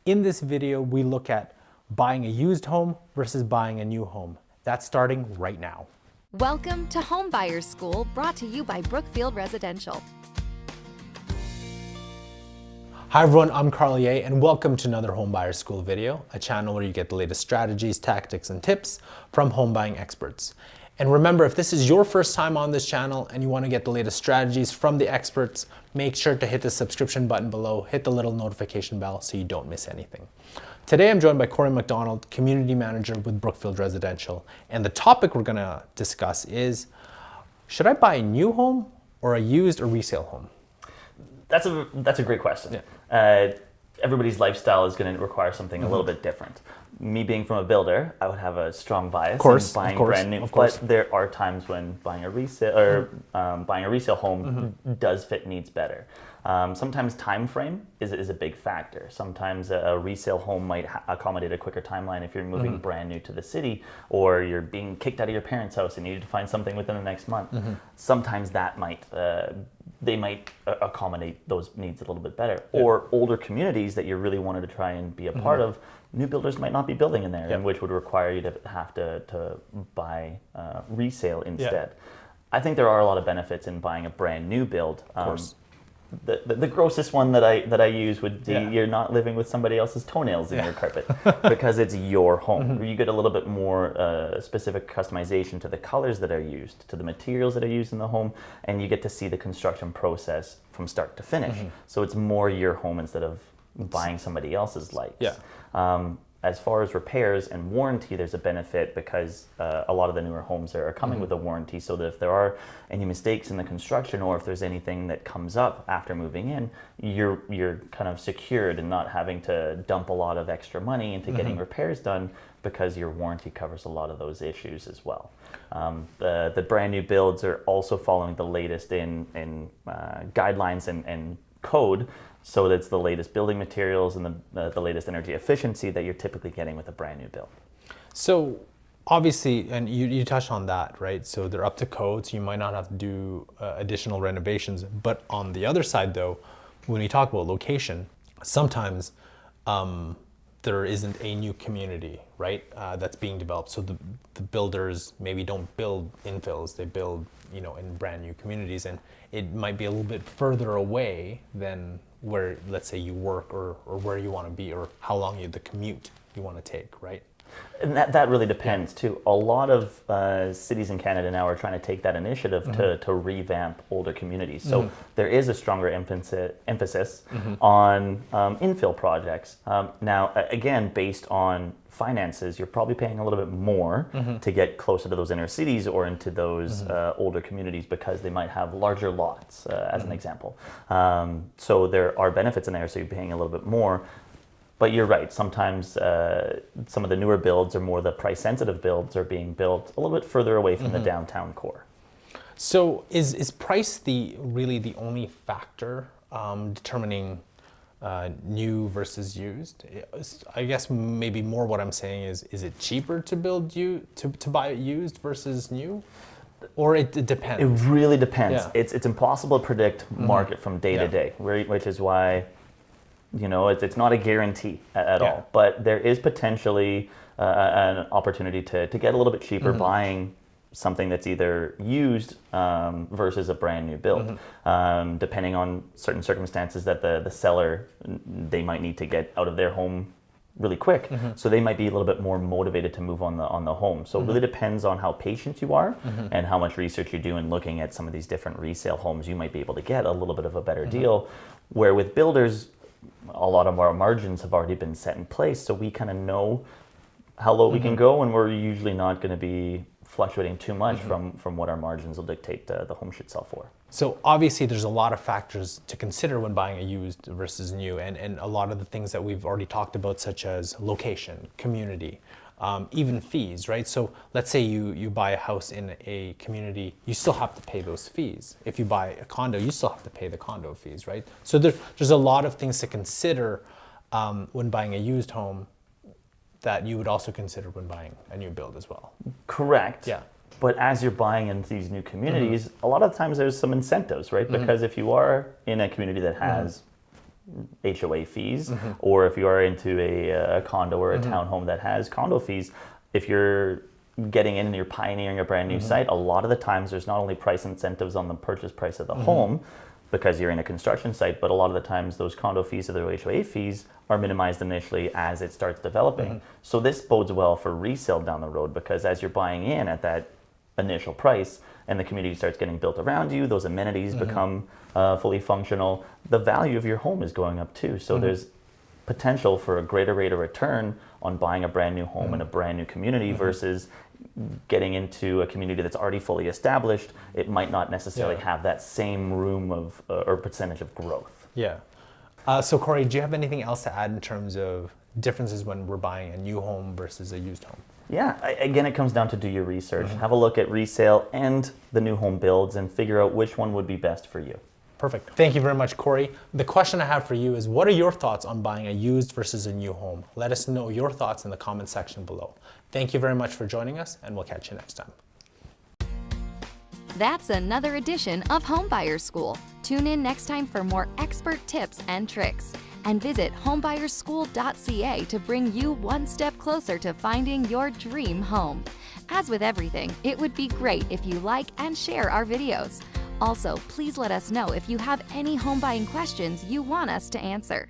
In this video, we look at buying a used home versus buying a new home. That's starting right now. Welcome to Home Buyers School, brought to you by Brookfield Residential. Hi everyone, I'm Carlier and welcome to another Home Buyers School video, a channel where you get the latest strategies, tactics, and tips from home buying experts. And remember, if this is your first time on this channel and you want to get the latest strategies from the experts, make sure to hit the subscription button below, hit the little notification bell so you don't miss anything. Today I'm joined by Corey McDonald, Community Manager with Brookfield Residential. And the topic we're going to discuss is, should I buy a new home or a used or resale home? That's a great question. Yeah. Everybody's lifestyle is going to require something a little bit different. Me being from a builder, I would have a strong bias in buying brand new. But there are times when buying a resale or buying a resale home does fit needs better. Sometimes time frame is a big factor. Sometimes a resale home might accommodate a quicker timeline if you're moving brand new to the city, or you're being kicked out of your parents' house and you need to find something within the next month. Sometimes that might they might accommodate those needs a little bit better. Or older communities that you really wanted to try and be a part of, new builders might not be building in there, and which would require you to have to buy resale instead. I think there are a lot of benefits in buying a brand new build. Of course. The grossest one that I use would be you're not living with somebody else's toenails in your carpet because it's your home. You get a little bit more specific customization to the colors that are used, to the materials that are used in the home, and you get to see the construction process from start to finish. So it's more your home instead of buying somebody else's lights. As far as repairs and warranty, there's a benefit because a lot of the newer homes are coming with a warranty, so that if there are any mistakes in the construction or if there's anything that comes up after moving in, you're kind of secured and not having to dump a lot of extra money into getting repairs done because your warranty covers a lot of those issues as well. The brand new builds are also following the latest in guidelines and code. So that's the latest building materials and the latest energy efficiency that you're typically getting with a brand new build. So obviously, and you touched on that, right? So they're up to code, so you might not have to do additional renovations. But on the other side though, when we talk about location, sometimes there isn't a new community, right, that's being developed. So the builders maybe don't build infills, they build, in brand new communities, and it might be a little bit further away than where, let's say, you work or where you want to be, or how long the commute you want to take, right? And that really depends too. A lot of cities in Canada now are trying to take that initiative to revamp older communities. So there is a stronger emphasis on infill projects. Now, again, based on finances, you're probably paying a little bit more to get closer to those inner cities or into those older communities because they might have larger lots, as an example. So there are benefits in there, so you're paying a little bit more. But you're right, sometimes some of the newer builds or more the price-sensitive builds are being built a little bit further away from the downtown core. So is price really the only factor determining new versus used? I guess maybe more what I'm saying is it cheaper to build to buy it used versus new? Or it depends? It really depends. Yeah. It's impossible to predict market from day to day, which is why it's not a guarantee at all. But there is potentially an opportunity to get a little bit cheaper buying something that's either used versus a brand new build, depending on certain circumstances that the seller, they might need to get out of their home really quick. So they might be a little bit more motivated to move on the home. So it really depends on how patient you are and how much research you do in looking at some of these different resale homes. You might be able to get a little bit of a better deal, where with builders, a lot of our margins have already been set in place, so we kind of know how low we can go, and we're usually not going to be fluctuating too much from what our margins will dictate the home should sell for. So obviously there's a lot of factors to consider when buying a used versus new, and a lot of the things that we've already talked about, such as location, community, even fees, right? So let's say you buy a house in a community, you still have to pay those fees. If you buy a condo, you still have to pay the condo fees, right? So there's a lot of things to consider when buying a used home that you would also consider when buying a new build as well. Correct. Yeah. But as you're buying into these new communities, a lot of times there's some incentives, right? Because if you are in a community that has HOA fees, or if you are into a condo or a townhome that has condo fees, if you're getting in and you're pioneering a brand new site, a lot of the times there's not only price incentives on the purchase price of the home because you're in a construction site, but a lot of the times those condo fees or the HOA fees are minimized initially as it starts developing. So this bodes well for resale down the road, because as you're buying in at that initial price and the community starts getting built around you, those amenities become fully functional, the value of your home is going up too. So there's potential for a greater rate of return on buying a brand new home in a brand new community versus getting into a community that's already fully established. It might not necessarily have that same room of or percentage of growth. Yeah. So Corey, do you have anything else to add in terms of differences when we're buying a new home versus a used home? Yeah, again, it comes down to do your research. Have a look at resale and the new home builds and figure out which one would be best for you. Perfect. Thank you very much, Corey. The question I have for you is, what are your thoughts on buying a used versus a new home? Let us know your thoughts in the comment section below. Thank you very much for joining us, and we'll catch you next time. That's another edition of Homebuyer School. Tune in next time for more expert tips and tricks. And visit homebuyerschool.ca to bring you one step closer to finding your dream home. As with everything, it would be great if you like and share our videos. Also, please let us know if you have any home buying questions you want us to answer.